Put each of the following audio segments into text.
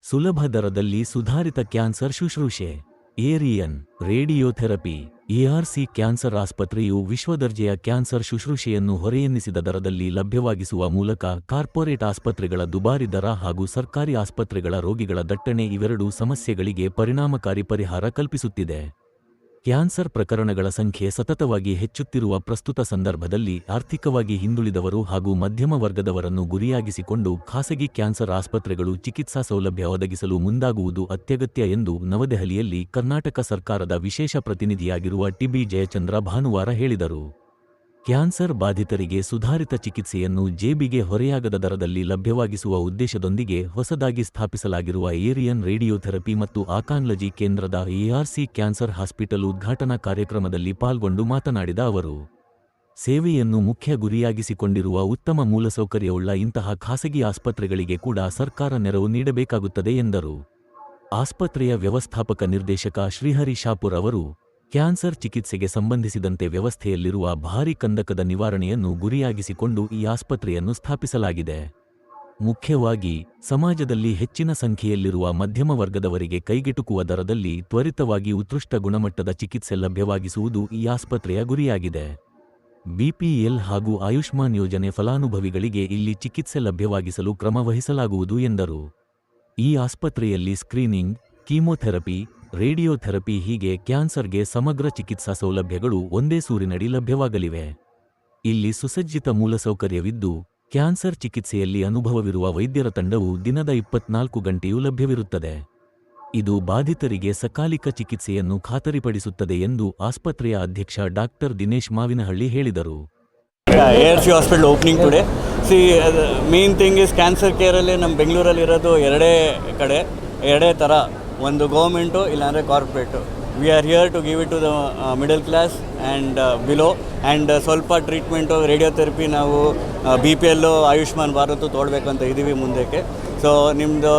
ಸುಲಭ ದರದಲ್ಲಿ ಸುಧಾರಿತ ಕ್ಯಾನ್ಸರ್ ಶುಶ್ರೂಷೆ. ಏರಿಯನ್ ರೇಡಿಯೋಥೆರಪಿ. ಎಆರ್ಸಿ ಕ್ಯಾನ್ಸರ್ ಆಸ್ಪತ್ರೆಯು ವಿಶ್ವದರ್ಜೆಯ ಕ್ಯಾನ್ಸರ್ ಶುಶ್ರೂಷೆಯನ್ನು ಹೊರೆಯೆನ್ನಿಸಿದ ದರದಲ್ಲಿ ಲಭ್ಯವಾಗಿಸುವ ಮೂಲಕ ಕಾರ್ಪೊರೇಟ್ ಆಸ್ಪತ್ರೆಗಳ ದುಬಾರಿ ದರ ಹಾಗೂ ಸರ್ಕಾರಿ ಆಸ್ಪತ್ರೆಗಳ ರೋಗಿಗಳ ದಟ್ಟಣೆ ಇವೆರಡೂ ಸಮಸ್ಯೆಗಳಿಗೆ ಪರಿಣಾಮಕಾರಿ ಪರಿಹಾರ ಕಲ್ಪಿಸುತ್ತಿದೆ. ಕ್ಯಾನ್ಸರ್ ಪ್ರಕರಣಗಳ ಸಂಖ್ಯೆ ಸತತವಾಗಿ ಹೆಚ್ಚುತ್ತಿರುವ ಪ್ರಸ್ತುತ ಸಂದರ್ಭದಲ್ಲಿ ಆರ್ಥಿಕವಾಗಿ ಹಿಂದುಳಿದವರು ಹಾಗೂ ಮಧ್ಯಮ ವರ್ಗದವರನ್ನು ಗುರಿಯಾಗಿಸಿಕೊಂಡು ಖಾಸಗಿ ಕ್ಯಾನ್ಸರ್ ಆಸ್ಪತ್ರೆಗಳು ಚಿಕಿತ್ಸಾ ಸೌಲಭ್ಯ ಒದಗಿಸಲು ಮುಂದಾಗುವುದು ಅತ್ಯಗತ್ಯ ಎಂದು ನವದೆಹಲಿಯಲ್ಲಿ ಕರ್ನಾಟಕ ಸರ್ಕಾರದ ವಿಶೇಷ ಪ್ರತಿನಿಧಿಯಾಗಿರುವ ಟಿ.ಬಿ. ಜಯಚಂದ್ರ ಭಾನುವಾರ ಹೇಳಿದರು. ಕ್ಯಾನ್ಸರ್ ಬಾಧಿತರಿಗೆ ಸುಧಾರಿತ ಚಿಕಿತ್ಸೆಯನ್ನು ಜೇಬಿಗೆ ಹೊರೆಯಾಗದ ದರದಲ್ಲಿ ಲಭ್ಯವಾಗಿಸುವ ಉದ್ದೇಶದೊಂದಿಗೆ ಹೊಸದಾಗಿ ಸ್ಥಾಪಿಸಲಾಗಿರುವ ಏರಿಯನ್ ರೇಡಿಯೋಥೆರಪಿ ಮತ್ತು ಆಕಾನ್ಲಜಿ ಕೇಂದ್ರದ ಎಆರ್ಸಿ ಕ್ಯಾನ್ಸರ್ ಹಾಸ್ಪಿಟಲ್ ಉದ್ಘಾಟನಾ ಕಾರ್ಯಕ್ರಮದಲ್ಲಿ ಪಾಲ್ಗೊಂಡು ಮಾತನಾಡಿದ ಅವರು, ಸೇವೆಯನ್ನು ಮುಖ್ಯ ಗುರಿಯಾಗಿಸಿಕೊಂಡಿರುವ ಉತ್ತಮ ಮೂಲಸೌಕರ್ಯವುಳ್ಳ ಇಂತಹ ಖಾಸಗಿ ಆಸ್ಪತ್ರೆಗಳಿಗೆ ಕೂಡ ಸರ್ಕಾರ ನೆರವು ನೀಡಬೇಕಾಗುತ್ತದೆ ಎಂದರು. ಆಸ್ಪತ್ರೆಯ ವ್ಯವಸ್ಥಾಪಕ ನಿರ್ದೇಶಕ ಶ್ರೀಹರಿ ಶಾಪುರ್ ಅವರು, ಕ್ಯಾನ್ಸರ್ ಚಿಕಿತ್ಸೆಗೆ ಸಂಬಂಧಿಸಿದಂತೆ ವ್ಯವಸ್ಥೆಯಲ್ಲಿರುವ ಭಾರೀ ಕಂದಕದ ನಿವಾರಣೆಯನ್ನು ಗುರಿಯಾಗಿಸಿಕೊಂಡು ಈ ಆಸ್ಪತ್ರೆಯನ್ನು ಸ್ಥಾಪಿಸಲಾಗಿದೆ. ಮುಖ್ಯವಾಗಿ ಸಮಾಜದಲ್ಲಿ ಹೆಚ್ಚಿನ ಸಂಖ್ಯೆಯಲ್ಲಿರುವ ಮಧ್ಯಮ ವರ್ಗದವರಿಗೆ ಕೈಗೆಟುಕುವ ದರದಲ್ಲಿ ತ್ವರಿತವಾಗಿ ಉತ್ಕೃಷ್ಟ ಗುಣಮಟ್ಟದ ಚಿಕಿತ್ಸೆ ಲಭ್ಯವಾಗಿಸುವುದು ಈ ಆಸ್ಪತ್ರೆಯ ಗುರಿಯಾಗಿದೆ. ಬಿಪಿಎಲ್ ಹಾಗೂ ಆಯುಷ್ಮಾನ್ ಯೋಜನೆ ಫಲಾನುಭವಿಗಳಿಗೆ ಇಲ್ಲಿ ಚಿಕಿತ್ಸೆ ಲಭ್ಯವಾಗಿಸಲು ಕ್ರಮ ವಹಿಸಲಾಗುವುದು ಎಂದರು. ಈ ಆಸ್ಪತ್ರೆಯಲ್ಲಿ ಸ್ಕ್ರೀನಿಂಗ್, ಕೀಮೋಥೆರಪಿ, ರೇಡಿಯೋಥೆರಪಿ ಹೀಗೆ ಕ್ಯಾನ್ಸರ್ಗೆ ಸಮಗ್ರ ಚಿಕಿತ್ಸಾ ಸೌಲಭ್ಯಗಳು ಒಂದೇ ಸೂರಿನಡಿ ಲಭ್ಯವಾಗಲಿವೆ. ಇಲ್ಲಿ ಸುಸಜ್ಜಿತ ಮೂಲಸೌಕರ್ಯವಿದ್ದು, ಕ್ಯಾನ್ಸರ್ ಚಿಕಿತ್ಸೆಯಲ್ಲಿ ಅನುಭವವಿರುವ ವೈದ್ಯರ ತಂಡವು ದಿನದ 24 ಗಂಟೆಯೂ ಲಭ್ಯವಿರುತ್ತದೆ. ಇದು ಬಾಧಿತರಿಗೆ ಸಕಾಲಿಕ ಚಿಕಿತ್ಸೆಯನ್ನು ಖಾತರಿಪಡಿಸುತ್ತದೆ ಎಂದು ಆಸ್ಪತ್ರೆಯ ಅಧ್ಯಕ್ಷ ಡಾಕ್ಟರ್ ದಿನೇಶ್ ಮಾವಿನಹಳ್ಳಿ ಹೇಳಿದರು. ARC hospital opening today. Main thing is cancer ಕೇರಲ್ಲಿ ನಮ್ಮ ಬೆಂಗಳೂರಲ್ಲಿ ಇರೋದು ಎರಡೇ ಥರ, ಒಂದು ಗೌರ್ಮೆಂಟು ಇಲ್ಲಾಂದರೆ corporate. We are here to give it to the middle class and below. And ಸ್ವಲ್ಪ ಟ್ರೀಟ್ಮೆಂಟು ರೇಡಿಯೋಥೆರಪಿ ನಾವು BPL ಆಯುಷ್ಮಾನ್ ಭಾರತ್ ತೊಗೊಳ್ಬೇಕಂತ ಇದ್ದೀವಿ ಮುಂದಕ್ಕೆ. ಸೊ ನಿಮ್ಮದು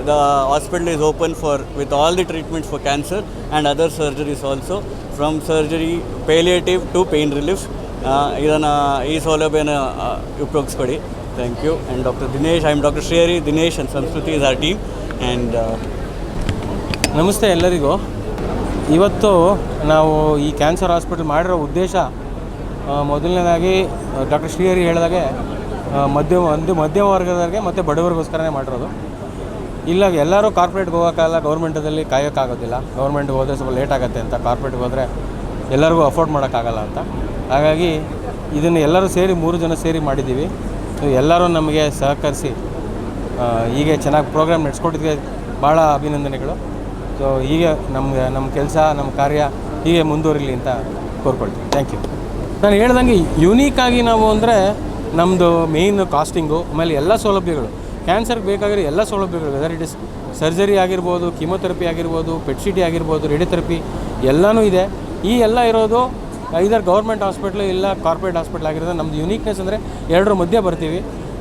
the hospital is open for with all the treatments for cancer and other surgeries also, from surgery palliative to pain relief. ಇದನ್ನು ಈ ಸೌಲಭ್ಯನ ಉಪಯೋಗಿಸ್ಕೊಡಿ. Thank you. And doctor Dinesh, I am doctor Shrihari, Dinesh and Sanskriti is our team. And ನಮಸ್ತೆ ಎಲ್ಲರಿಗೂ. ಇವತ್ತು ನಾವು ಈ cancer hospital ಮಾಡಿರೋ ಉದ್ದೇಶ, ಮೊದಲನೇದಾಗಿ ಡಾಕ್ಟರ್ ಶ್ರೀಹರಿ ಹೇಳಿದಾಗೆ ಮಧ್ಯಮ ವರ್ಗದವರಿಗೆ ಮತ್ತು ಬಡವರಿಗೋಸ್ಕರನೇ ಮಾಡಿರೋದು. ಇಲ್ಲ ಎಲ್ಲರೂ ಕಾರ್ಪೊರೇಟ್ಗೆ ಹೋಗೋಕ್ಕಾಗಲ್ಲ, ಗೌರ್ಮೆಂಟದಲ್ಲಿ ಕಾಯೋಕ್ಕಾಗೋದಿಲ್ಲ. ಗೌರ್ಮೆಂಟ್ಗೆ ಹೋದರೆ ಸ್ವಲ್ಪ ಲೇಟ್ ಆಗುತ್ತೆ ಅಂತ, ಕಾರ್ಪೊರೇಟ್ಗೆ ಹೋದರೆ ಎಲ್ಲರಿಗೂ ಅಫೋರ್ಡ್ ಮಾಡೋಕ್ಕಾಗಲ್ಲ ಅಂತ. ಹಾಗಾಗಿ ಇದನ್ನು ಎಲ್ಲರೂ ಸೇರಿ 3 ಜನ ಸೇರಿ ಮಾಡಿದ್ದೀವಿ. ಎಲ್ಲರೂ ನಮಗೆ ಸಹಕರಿಸಿ ಹೀಗೆ ಚೆನ್ನಾಗಿ ಪ್ರೋಗ್ರಾಮ್ ನಡೆಸ್ಕೊಟ್ಟಿದ್ದಕ್ಕೆ ಭಾಳ ಅಭಿನಂದನೆಗಳು. ಸೊ ಹೀಗೆ ನಮ್ಮ ಕೆಲಸ, ನಮ್ಮ ಕಾರ್ಯ ಹೀಗೆ ಮುಂದುವರಿಲಿ ಅಂತ ಕೋರ್ಕೊಳ್ತೀವಿ. Thank you. ನಾನು ಹೇಳ್ದಂಗೆ ಯುನೀಕಾಗಿ ನಾವು ಅಂದರೆ ನಮ್ಮದು ಮೇಯ್ನ್ ಕಾಸ್ಟಿಂಗು, ಆಮೇಲೆ ಎಲ್ಲ ಸೌಲಭ್ಯಗಳು, ಕ್ಯಾನ್ಸರ್ಗೆ ಬೇಕಾಗಿರೋ ಎಲ್ಲ ಸೌಲಭ್ಯಗಳು, ವೆದರ್ ಇಟ್ ಇಸ್ ಸರ್ಜರಿ ಆಗಿರ್ಬೋದು, ಕೀಮೋಥೆರಪಿ ಆಗಿರ್ಬೋದು, PET-CT ಆಗಿರ್ಬೋದು, ರೇಡಿಯೋಥೆರಪಿ ಎಲ್ಲನೂ ಇದೆ. ಈ ಎಲ್ಲ ಇರೋದು ಐದರ್ ಗೌರ್ಮೆಂಟ್ ಹಾಸ್ಪಿಟ್ಲು ಇಲ್ಲ ಕಾರ್ಪೊರೇಟ್ ಹಾಸ್ಪಿಟ್ಲ್ ಆಗಿರೋದು. ನಮ್ಮದು ಯುನೀಕ್ನೆಸ್ ಅಂದರೆ ಎರಡರ ಮಧ್ಯೆ ಬರ್ತೀವಿ.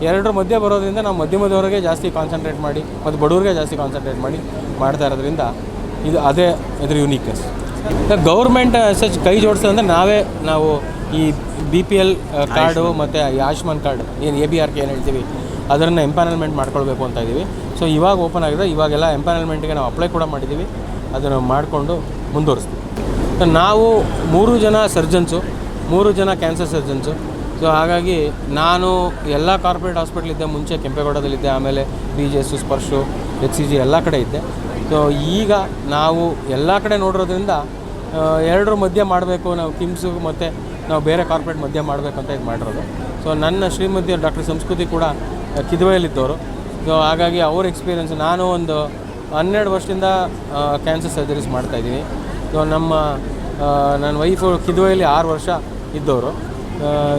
ಎರಡರ ಮಧ್ಯೆ ಬರೋದ್ರಿಂದ ನಾವು ಮಧ್ಯಮದವರೆಗೆ ಜಾಸ್ತಿ ಕಾನ್ಸಂಟ್ರೇಟ್ ಮಾಡಿ ಮತ್ತು ಬಡವರಿಗೆ ಜಾಸ್ತಿ ಕಾನ್ಸಂಟ್ರೇಟ್ ಮಾಡಿ ಮಾಡ್ತಾ ಇರೋದ್ರಿಂದ ಅದೇ ಇದ್ರ ಯುನೀಕ್ನೆಸ್. ಗೌರ್ಮೆಂಟ್ ಸಚ್ ಕೈ ಜೋಡಿಸೋದಂದರೆ ನಾವು ಈ BPL ಕಾರ್ಡು ಮತ್ತು ಆಯುಷ್ಮಾನ್ ಕಾರ್ಡ್ ಏನು ABRK ಏನು ಹೇಳ್ತೀವಿ ಅದನ್ನು ಎಂಪ್ಯಾನಲ್ಮೆಂಟ್ ಮಾಡ್ಕೊಳ್ಬೇಕು ಅಂತ ಇದ್ದೀವಿ. ಸೊ ಇವಾಗ ಓಪನ್ ಆಗಿದೆ. ಇವಾಗೆಲ್ಲ ಎಂಪ್ಯಾನಲ್ಮೆಂಟ್ಗೆ ನಾವು ಅಪ್ಲೈ ಕೂಡ ಮಾಡಿದ್ದೀವಿ. ಅದನ್ನು ಮಾಡಿಕೊಂಡು ಮುಂದುವರಿಸ್ತೀವಿ. ನಾವು 3 ಜನ ಸರ್ಜನ್ಸು, 3 ಜನ ಕ್ಯಾನ್ಸರ್ ಸರ್ಜನ್ಸು. ಸೊ ಹಾಗಾಗಿ ನಾನು ಎಲ್ಲ ಕಾರ್ಪೊರೇಟ್ ಹಾಸ್ಪಿಟ್ಲಿದ್ದೆ, ಮುಂಚೆ ಕೆಂಪೇಗೌಡದಲ್ಲಿದ್ದೆ, ಆಮೇಲೆ BGS, ಸ್ಪರ್ಶು, HCG ಎಲ್ಲ ಕಡೆ ಇದ್ದೆ. ಸೊ ಈಗ ನಾವು ಎಲ್ಲ ಕಡೆ ನೋಡಿರೋದ್ರಿಂದ ಎರಡರ ಮಧ್ಯೆ ಮಾಡಬೇಕು, ನಾವು ಕಿಮ್ಸು ಮತ್ತು ನಾವು ಬೇರೆ ಕಾರ್ಪೊರೇಟ್ ಮಧ್ಯೆ ಮಾಡಬೇಕು ಅಂತ ಇದು ಮಾಡಿರೋದು. ಸೊ ನನ್ನ ಶ್ರೀಮತಿ ಡಾಕ್ಟರ್ ಸಂಸ್ಕೃತಿ ಕೂಡ ಕಿದ್ವಾಯಲ್ಲಿದ್ದವರು. ಸೊ ಹಾಗಾಗಿ ಅವ್ರ ಎಕ್ಸ್ಪೀರಿಯೆನ್ಸ್, ನಾನು ಒಂದು 12 ವರ್ಷದಿಂದ ಕ್ಯಾನ್ಸರ್ ಸರ್ಜರೀಸ್ ಮಾಡ್ತಾಯಿದ್ದೀನಿ. ಸೊ ನನ್ನ ವೈಫು ಕಿದ್ವಾಯಲ್ಲಿ 6 ವರ್ಷ ಇದ್ದವರು.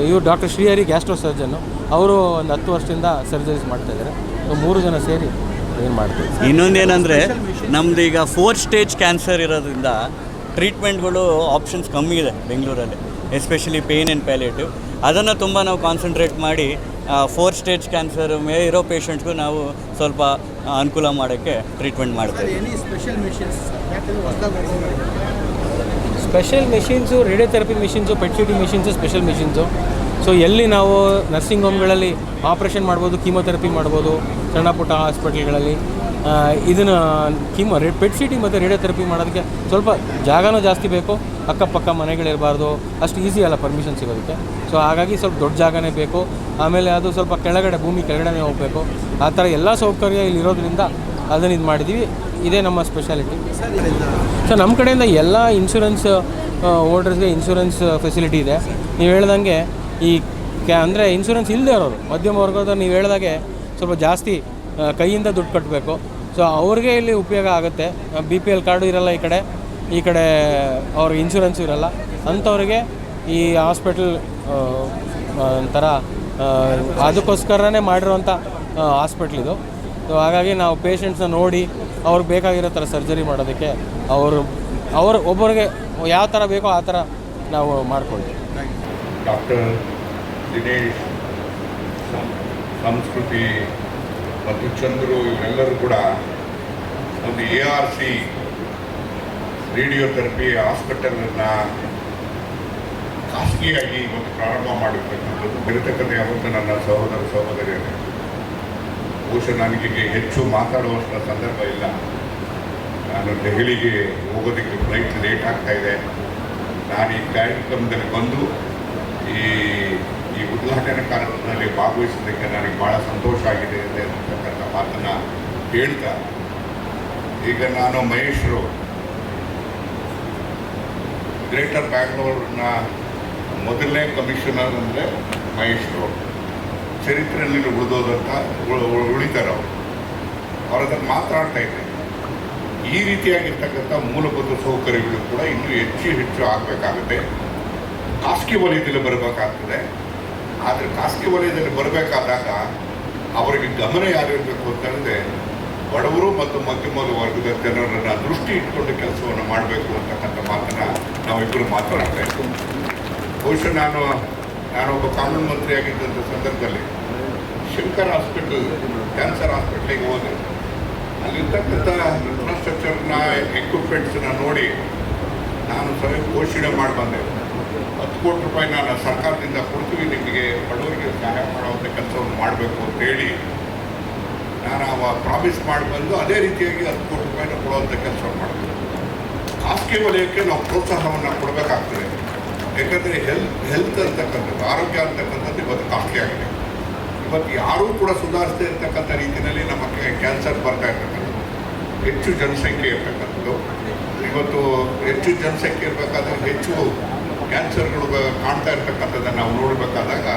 ಇವರು ಡಾಕ್ಟರ್ ಶ್ರೀಹರಿ ಗ್ಯಾಸ್ಟ್ರೋ ಸರ್ಜನ್ನು, ಅವರು ಒಂದು 10 ವರ್ಷದಿಂದ ಸರ್ಜರೀಸ್ ಮಾಡ್ತಾಯಿದ್ದಾರೆ. ಸೊ 3 ಜನ ಸೇರಿ ಏನು ಮಾಡ್ತೀವಿ. ಇನ್ನೊಂದೇನೆಂದರೆ ನಮ್ಮದು ಈಗ 4 ಸ್ಟೇಜ್ ಕ್ಯಾನ್ಸರ್ ಇರೋದ್ರಿಂದ ಟ್ರೀಟ್ಮೆಂಟ್ಗಳು ಆಪ್ಷನ್ಸ್ ಕಮ್ಮಿ ಇದೆ ಬೆಂಗಳೂರಲ್ಲಿ, ಎಸ್ಪೆಷಲಿ ಪೇಯ್ನ್ ಆ್ಯಂಡ್ ಪ್ಯಾಲಿಯೇಟಿವ್. ಅದನ್ನು ತುಂಬ ನಾವು ಕಾನ್ಸಂಟ್ರೇಟ್ ಮಾಡಿ 4 ಸ್ಟೇಜ್ ಕ್ಯಾನ್ಸರ್ ಇರೋ ಪೇಷಂಟ್ಸ್ಗೂ ನಾವು ಸ್ವಲ್ಪ ಅನುಕೂಲ ಮಾಡೋಕ್ಕೆ ಟ್ರೀಟ್ಮೆಂಟ್ ಮಾಡ್ತೀವಿ. Special machines, radiotherapy machines, PET-CT machines, special machines. So ಎಲ್ಲಿ ನಾವು ನರ್ಸಿಂಗ್ ಹೋಮ್ಗಳಲ್ಲಿ ಆಪ್ರೇಷನ್ ಮಾಡ್ಬೋದು, ಕೀಮೋಥೆರಪಿ ಮಾಡ್ಬೋದು, ಸಣ್ಣ ಪುಟ್ಟ ಹಾಸ್ಪಿಟ್ಲ್ಗಳಲ್ಲಿ. ಇದನ್ನು ಪೆಟ್ ಸಿಟಿ ಮತ್ತು ರೇಡಿಯೋಥೆರಪಿ ಮಾಡೋದಕ್ಕೆ ಸ್ವಲ್ಪ ಜಾಗನೂ ಜಾಸ್ತಿ ಬೇಕು, ಅಕ್ಕಪಕ್ಕ ಮನೆಗಳಿರಬಾರ್ದು, ಅಷ್ಟು ಈಸಿ ಅಲ್ಲ ಪರ್ಮಿಷನ್ ಸಿಗೋದಕ್ಕೆ. ಸೊ ಹಾಗಾಗಿ ಸ್ವಲ್ಪ ದೊಡ್ಡ ಜಾಗನೇ ಬೇಕು. ಆಮೇಲೆ ಅದು ಸ್ವಲ್ಪ ಕೆಳಗಡೆ, ಭೂಮಿ ಕೆಳಗಡೆನೇ ಹೋಗಬೇಕು. ಆ ಥರ ಎಲ್ಲ ಸೌಕರ್ಯ ಇಲ್ಲಿ ಇರೋದ್ರಿಂದ ಅದನ್ನು ಇದು ಮಾಡಿದ್ದೀವಿ. ಇದೇ ನಮ್ಮ ಸ್ಪೆಷಾಲಿಟಿ. ಸೊ ನಮ್ಮ ಕಡೆಯಿಂದ ಎಲ್ಲ ಇನ್ಶೂರೆನ್ಸ್ ಓಲ್ಡರ್ಸ್ಗೆ ಇನ್ಶೂರೆನ್ಸ್ ಫೆಸಿಲಿಟಿ ಇದೆ. ನೀವು ಹೇಳ್ದಂಗೆ ಈ ಅಂದರೆ ಇನ್ಶೂರೆನ್ಸ್ ಇಲ್ಲದೆ ಇರೋರು ಮಧ್ಯಮ ವರ್ಗದ, ನೀವು ಹೇಳ್ದಾಗೆ ಸ್ವಲ್ಪ ಜಾಸ್ತಿ ಕೈಯಿಂದ ದುಡ್ಡು ಕಟ್ಟಬೇಕು. ಸೊ ಅವ್ರಿಗೆ ಇಲ್ಲಿ ಉಪಯೋಗ ಆಗುತ್ತೆ. BPL ಕಾರ್ಡು ಇರಲ್ಲ ಈ ಕಡೆ ಅವ್ರಿಗೆ ಇನ್ಶೂರೆನ್ಸು ಇರಲ್ಲ. ಅಂಥವ್ರಿಗೆ ಈ ಹಾಸ್ಪಿಟಲ್ ಒಂಥರ ಅದಕ್ಕೋಸ್ಕರನೇ ಮಾಡಿರೋಂಥ ಹಾಸ್ಪಿಟ್ಲ್ ಇದು. ಸೊ ಹಾಗಾಗಿ ನಾವು ಪೇಷಂಟ್ಸ್ನ ನೋಡಿ ಅವ್ರಿಗೆ ಬೇಕಾಗಿರೋ ಥರ ಸರ್ಜರಿ ಮಾಡೋದಕ್ಕೆ ಒಬ್ಬರಿಗೆ ಯಾವ ಥರ ಬೇಕೋ ಆ ಥರ ನಾವು ಮಾಡ್ಕೊಳ್ತೀವಿ. ಡಾಕ್ಟರ್ ದಿನೇಶ್, ಸಂಸ್ಕೃತಿ ಮತ್ತು ಚಂದ್ರು ಇವರೆಲ್ಲರೂ ಕೂಡ ಒಂದು ARC ರೇಡಿಯೋಥೆರಪಿ ಹಾಸ್ಪಿಟಲನ್ನು ಖಾಸಗಿಯಾಗಿ ಇವತ್ತು ಪ್ರಾರಂಭ ಮಾಡಿರ್ತಕ್ಕಂಥದ್ದು ಇರತಕ್ಕಂಥ ಯಾವತ್ತು ನನ್ನ ಸಹೋದರಿಯರೇ. ಬಹುಶಃ ನನಗೆ ಹೆಚ್ಚು ಮಾತಾಡುವಂಥ ಸಂದರ್ಭ ಇಲ್ಲ. ನಾನು ದೆಹಲಿಗೆ ಹೋಗೋದಕ್ಕೆ ಫ್ಲೈಟ್ ಲೇಟ್ ಆಗ್ತಾ ಇದೆ. ನಾನು ಈ ಕಾರ್ಯಕ್ರಮದಲ್ಲಿ ಬಂದು ಈ ಉದ್ಘಾಟನಾ ಕಾರ್ಯಕ್ರಮದಲ್ಲಿ ಭಾಗವಹಿಸೋದಕ್ಕೆ ನನಗೆ ಭಾಳ ಸಂತೋಷ ಆಗಿದೆ ಅಂತಕ್ಕಂಥ ಮಾತನ್ನು ಹೇಳ್ತಾ, ಈಗ ನಾನು ಮಹೇಶ್ರು ಗ್ರೇಟರ್ ಬ್ಯಾಂಗ್ಳೂರಿನ ಮೊದಲನೇ ಕಮಿಷನರ್ ಅಂದರೆ ಮಹೇಶ್ರು ಚರಿತ್ರೆಯಲ್ಲಿ ಉಳಿತಾರೆ. ಅವರು ಅದನ್ನು ಮಾತಾಡ್ತಾ ಇದ್ದಾರೆ. ಈ ರೀತಿಯಾಗಿರ್ತಕ್ಕಂಥ ಮೂಲಭೂತ ಸೌಕರ್ಯಗಳು ಕೂಡ ಇನ್ನೂ ಹೆಚ್ಚು ಆಗಬೇಕಾಗುತ್ತೆ. ಖಾಸಗಿ ವಲಯದಲ್ಲಿ ಬರಬೇಕಾಗ್ತದೆ. ಆದರೆ ಖಾಸಗಿ ವಲಯದಲ್ಲಿ ಬರಬೇಕಾದಾಗ ಅವರಿಗೆ ಗಮನ ಯಾರಿರಬೇಕು ಅಂತಂದರೆ ಬಡವರು ಮತ್ತು ಮಧ್ಯಮ ವರ್ಗದ ಜನರನ್ನು ದೃಷ್ಟಿ ಇಟ್ಕೊಂಡು ಕೆಲಸವನ್ನು ಮಾಡಬೇಕು ಅಂತಕ್ಕಂಥ ಮಾತನ್ನು ನಾವಿಬ್ಬರು ಮಾತನಾಡ್ತಾ ಇದ್ದೀವಿ. ಬಹುಶಃ ನಾನೊಬ್ಬ ಕಾನೂನು ಮಂತ್ರಿಯಾಗಿದ್ದಂಥ ಸಂದರ್ಭದಲ್ಲಿ ಶಂಕರ್ ಹಾಸ್ಪಿಟಲ್, ಕ್ಯಾನ್ಸರ್ ಹಾಸ್ಪಿಟ್ಲಿಗೆ ಹೋದೆ. ಅಲ್ಲಿರ್ತಕ್ಕಂಥ ಇನ್ಫ್ರಾಸ್ಟ್ರಕ್ಚರ್ನ ಎಕ್ವಿಪ್ಮೆಂಟ್ಸನ್ನ ನೋಡಿ ನಾನು ಘೋಷಣೆ ಮಾಡಿ ಬಂದೆ. 10 ಕೋಟಿ ರೂಪಾಯಿ ನಾನು ಸರ್ಕಾರದಿಂದ ಕೊಡ್ತೀವಿ, ನಿಮಗೆ ಬಡವರಿಗೆ ಸಹಾಯ ಮಾಡುವಂಥ ಕೆಲಸವನ್ನು ಮಾಡಬೇಕು ಅಂತೇಳಿ ನಾನು ಪ್ರಾಮಿಸ್ ಮಾಡಿ ಬಂದು ಅದೇ ರೀತಿಯಾಗಿ 10 ಕೋಟಿ ರೂಪಾಯಿನ ಕೊಡುವಂಥ ಕೆಲಸವನ್ನು ಮಾಡಬೇಕು. ಖಾಸಗಿ ವಲಯಕ್ಕೆ ನಾವು ಪ್ರೋತ್ಸಾಹವನ್ನು ಕೊಡಬೇಕಾಗ್ತದೆ. ಯಾಕಂದರೆ ಹೆಲ್ತ್ ಅಂತಕ್ಕಂಥದ್ದು, ಆರೋಗ್ಯ ಅಂತಕ್ಕಂಥದ್ದು ಇವತ್ತು ಕಾಸ್ಟ್ಲಿ ಆಗಿದೆ. ಇವತ್ತು ಯಾರೂ ಕೂಡ ಸುಧಾರಿಸದೇ ಇರ್ತಕ್ಕಂಥ ರೀತಿಯಲ್ಲಿ ನಮಗೆ ಕ್ಯಾನ್ಸರ್ ಬರ್ತಾ ಇರ್ತಕ್ಕಂಥದ್ದು, ಹೆಚ್ಚು ಜನಸಂಖ್ಯೆ ಇರ್ತಕ್ಕಂಥದ್ದು. ಇವತ್ತು ಹೆಚ್ಚು ಜನಸಂಖ್ಯೆ ಇರಬೇಕಾದ್ರೆ ಹೆಚ್ಚು ಕ್ಯಾನ್ಸರ್ಗಳು ಕಾಣ್ತಾ ಇರ್ತಕ್ಕಂಥದ್ದನ್ನು ನಾವು ನೋಡಬೇಕಾದಾಗ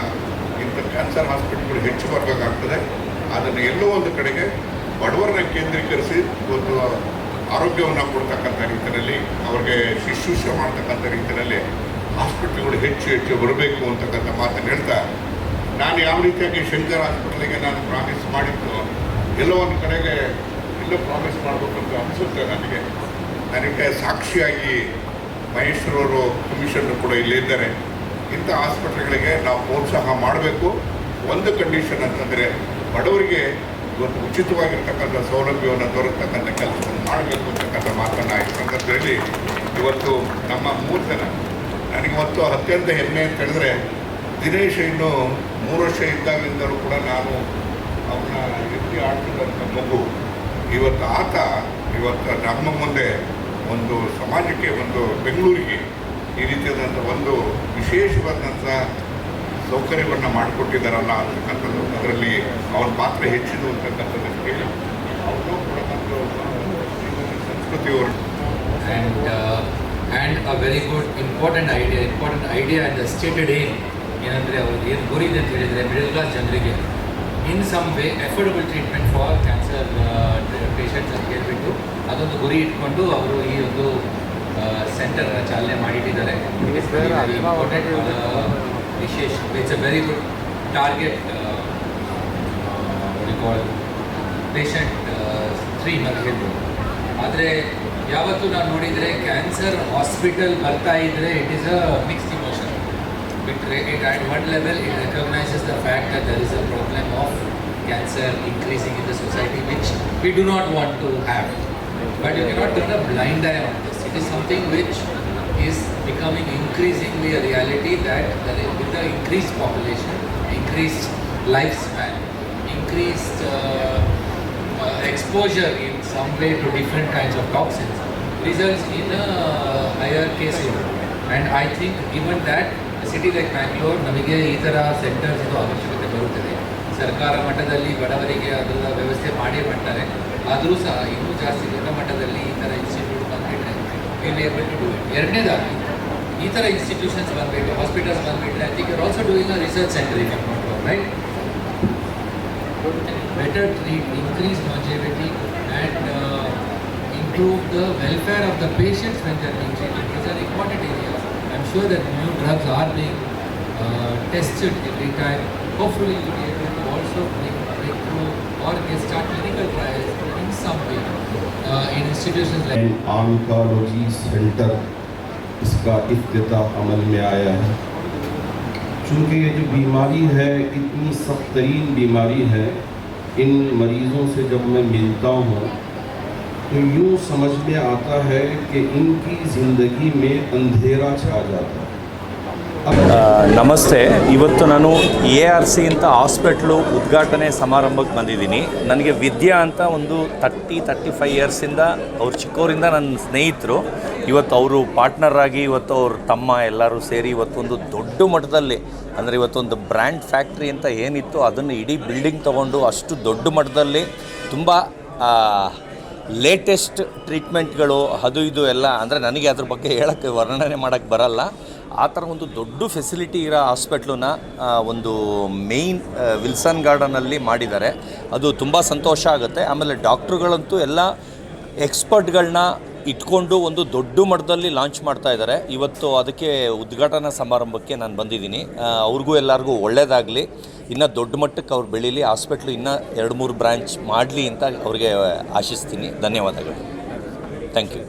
ಇಂಥ ಕ್ಯಾನ್ಸರ್ ಹಾಸ್ಪಿಟಲ್ಗಳು ಹೆಚ್ಚು ಬರಬೇಕಾಗ್ತದೆ. ಅದನ್ನು ಎಲ್ಲೋ ಒಂದು ಕಡೆಗೆ ಬಡವರನ್ನ ಕೇಂದ್ರೀಕರಿಸಿ ಒಂದು ಆರೋಗ್ಯವನ್ನು ಕೊಡ್ತಕ್ಕಂಥ ರೀತಿಯಲ್ಲಿ, ಅವ್ರಿಗೆ ಶುಶ್ರೂಷೆ ಮಾಡ್ತಕ್ಕಂಥ ರೀತಿಯಲ್ಲಿ ಹಾಸ್ಪಿಟ್ಲ್ಗಳು ಹೆಚ್ಚು ಬರಬೇಕು ಅಂತಕ್ಕಂಥ ಮಾತನ್ನು ಹೇಳ್ತಾ, ನಾನು ಯಾವ ರೀತಿಯಾಗಿ ಶಂಕರ್ ಹಾಸ್ಪಿಟ್ಲಿಗೆ ನಾನು ಪ್ರಾಮಿಸ್ ಮಾಡಿದ್ದು ಎಲ್ಲೋ ಒಂದು ಕಡೆಗೆ ಎಲ್ಲೋ ಪ್ರಾಮಿಸ್ ಮಾಡಬೇಕು ಅಂತ ಅನಿಸುತ್ತೆ ನನಗೆ ಸಾಕ್ಷಿಯಾಗಿ ಮಹೇಶ್ವರವರು ಕಮಿಷನರ್ ಕೂಡ ಇಲ್ಲೇ ಇದ್ದಾರೆ. ಇಂಥ ಹಾಸ್ಪಿಟ್ಲ್ಗಳಿಗೆ ನಾವು ಪ್ರೋತ್ಸಾಹ ಮಾಡಬೇಕು. ಒಂದು ಕಂಡೀಷನ್ ಅಂತಂದರೆ ಬಡವರಿಗೆ ಇವತ್ತು ಉಚಿತವಾಗಿರ್ತಕ್ಕಂಥ ಸೌಲಭ್ಯವನ್ನು ದೊರಕತಕ್ಕಂಥ ಕೆಲಸವನ್ನು ಮಾಡಬೇಕು ಅಂತಕ್ಕಂಥ ಮಾತನ್ನು ಈ ಸಂದರ್ಭದಲ್ಲಿ ಇವತ್ತು ನಮ್ಮ 3 ಜನ, ನನಗಿವತ್ತು ಅತ್ಯಂತ ಹೆಮ್ಮೆ ಅಂತ ಹೇಳಿದ್ರೆ, ದಿನೇಶ್ ಇನ್ನೂ 3 ವರ್ಷ ಇದ್ದಾಗಿಂದಲೂ ಕೂಡ ನಾನು ಅವನ್ನ ಎತ್ತಿ ಆಡ್ತಿದ್ದಂಥ ಮಗು. ಇವತ್ತು ನಮ್ಮ ಮುಂದೆ ಒಂದು ಸಮಾಜಕ್ಕೆ, ಒಂದು ಬೆಂಗಳೂರಿಗೆ ಈ ರೀತಿಯಾದಂಥ ಒಂದು ವಿಶೇಷವಾದಂಥ ಸೌಕರ್ಯವನ್ನು ಮಾಡಿಕೊಟ್ಟಿದ್ದಾರಲ್ಲ ಅಂತಕ್ಕಂಥದ್ದು, ಅದರಲ್ಲಿ ಅವನ ಪಾತ್ರ ಹೆಚ್ಚಿದು ಅಂತಕ್ಕಂಥದ್ದನ್ನು ಕೇಳಿ ಅವರು ಕೂಡ ಮತ್ತು ಸಂಸ್ಕೃತಿಯವರು and a very good important idea and the stated aim ಏನಂದರೆ ಅವ್ರಿಗೆ ಏನು ಗುರಿ ಇದೆ ಅಂತ ಹೇಳಿದರೆ ಮಿಡಲ್ ಕ್ಲಾಸ್ ಜನರಿಗೆ in some way affordable treatment for cancer patients ಅಂತ ಹೇಳ್ಬಿಟ್ಟು ಅದೊಂದು ಗುರಿ ಇಟ್ಕೊಂಡು ಅವರು ಈ ಒಂದು ಸೆಂಟರ್ನ ಚಾಲನೆ ಮಾಡಿಟ್ಟಿದ್ದಾರೆ. ವಿಶೇಷ it's a very good target patient 3 ಅಂತ ಹೇಳ್ಬೋದು. ಆದರೆ ಯಾವತ್ತೂ ನಾವು ನೋಡಿದರೆ ಕ್ಯಾನ್ಸರ್ ಹಾಸ್ಪಿಟಲ್ ಬರ್ತಾ ಇದ್ದರೆ it is a mixed emotion. At one level, it recognizes the fact that there is a problem of cancer increasing in the society, which we do not want to have. But you cannot turn a blind eye on this. It is something which is becoming increasingly a reality, that with the increased population, increased lifespan, increased exposure in some way to different kinds of toxins results in a higher cases. And I think given that a city like Bangalore ನಮಗೆ ಈ ಥರ centres ಇದು ಅವಶ್ಯಕತೆ ಬರುತ್ತದೆ. ಸರ್ಕಾರ ಮಟ್ಟದಲ್ಲಿ ಬಡವರಿಗೆ ಅದರ ವ್ಯವಸ್ಥೆ ಮಾಡೇ ಮಾಡ್ತಾರೆ. ಆದರೂ ಸಹ ಇನ್ನೂ ಜಾಸ್ತಿ ದೊಡ್ಡ ಮಟ್ಟದಲ್ಲಿ ಈ ಥರ ಇನ್ಸ್ಟಿಟ್ಯೂಟ್ ಬಂದುಬಿಟ್ರೆ will able to do it. ಎರಡನೇದಾಗಿ ಈ ಥರ ಇನ್ಸ್ಟಿಟ್ಯೂಷನ್ಸ್ ಬಂದುಬಿಟ್ಟು ಹಾಸ್ಪಿಟಲ್ಸ್ ಬಂದುಬಿಟ್ರೆ I think also doing a research center in right. Better treat, increase longevity and improve the welfare of the patients when they are being treated. These are important areas. I am sure that new drugs are being tested every time. Hopefully we will be able to also break through or start clinical trials in some way in institutions like oncology centre इसका इफ्तिताह अमल में आया है। चूँकि ये जो बीमारी है इतनी सख्त तरीन बीमारी है, इन मरीज़ों से जब मैं मिलता हूँ तो यूँ समझ में आता है कि इनकी ज़िंदगी में अंधेरा छा जाता है। ನಮಸ್ತೆ. ಇವತ್ತು ನಾನು ARC ಅಂತ ಹಾಸ್ಪಿಟ್ಲು ಉದ್ಘಾಟನೆ ಸಮಾರಂಭಕ್ಕೆ ಬಂದಿದ್ದೀನಿ. ನನಗೆ ವಿದ್ಯಾ ಅಂತ ಒಂದು 35 ಇಯರ್ಸಿಂದ ಅವ್ರು ಚಿಕ್ಕವರಿಂದ ನನ್ನ ಸ್ನೇಹಿತರು. ಇವತ್ತು ಅವರು ಪಾರ್ಟ್ನರ್ ಆಗಿ ಇವತ್ತು ಅವ್ರ ತಮ್ಮ ಎಲ್ಲರೂ ಸೇರಿ ಇವತ್ತೊಂದು ದೊಡ್ಡ ಮಟ್ಟದಲ್ಲಿ, ಅಂದರೆ ಇವತ್ತೊಂದು ಬ್ರ್ಯಾಂಡ್ ಫ್ಯಾಕ್ಟ್ರಿ ಅಂತ ಏನಿತ್ತು ಅದನ್ನು ಇಡೀ ಬಿಲ್ಡಿಂಗ್ ತೊಗೊಂಡು ಅಷ್ಟು ದೊಡ್ಡ ಮಟ್ಟದಲ್ಲಿ ತುಂಬ ಲೇಟೆಸ್ಟ್ ಟ್ರೀಟ್ಮೆಂಟ್ಗಳು ಅದು ಇದು ಎಲ್ಲ, ಅಂದರೆ ನನಗೆ ಅದ್ರ ಬಗ್ಗೆ ಹೇಳೋಕ್ಕೆ ವರ್ಣನೆ ಮಾಡೋಕ್ಕೆ ಬರಲ್ಲ. ಆ ಥರ ಒಂದು ದೊಡ್ಡ ಫೆಸಿಲಿಟಿ ಇರೋ ಹಾಸ್ಪಿಟ್ಲನ್ನ ಒಂದು ಮೇಯ್ನ್ ವಿಲ್ಸನ್ ಗಾರ್ಡನಲ್ಲಿ ಮಾಡಿದ್ದಾರೆ. ಅದು ತುಂಬ ಸಂತೋಷ ಆಗುತ್ತೆ. ಆಮೇಲೆ ಡಾಕ್ಟ್ರುಗಳಂತೂ ಎಲ್ಲ ಎಕ್ಸ್ಪರ್ಟ್ಗಳನ್ನ ಇಟ್ಕೊಂಡು ಒಂದು ದೊಡ್ಡ ಮಟ್ಟದಲ್ಲಿ ಲಾಂಚ್ ಮಾಡ್ತಾ ಇದ್ದಾರೆ. ಇವತ್ತು ಅದಕ್ಕೆ ಉದ್ಘಾಟನಾ ಸಮಾರಂಭಕ್ಕೆ ನಾನು ಬಂದಿದ್ದೀನಿ. ಅವ್ರಿಗೂ ಎಲ್ಲರಿಗೂ ಒಳ್ಳೆಯದಾಗಲಿ, ಇನ್ನೂ ದೊಡ್ಡ ಮಟ್ಟಕ್ಕೆ ಅವ್ರು ಬೆಳೀಲಿ, ಹಾಸ್ಪಿಟ್ಲು ಇನ್ನೂ 2-3 ಬ್ರ್ಯಾಂಚ್ ಮಾಡಲಿ ಅಂತ ಅವ್ರಿಗೆ ಆಶಿಸ್ತೀನಿ. ಧನ್ಯವಾದಗಳು. Thank you.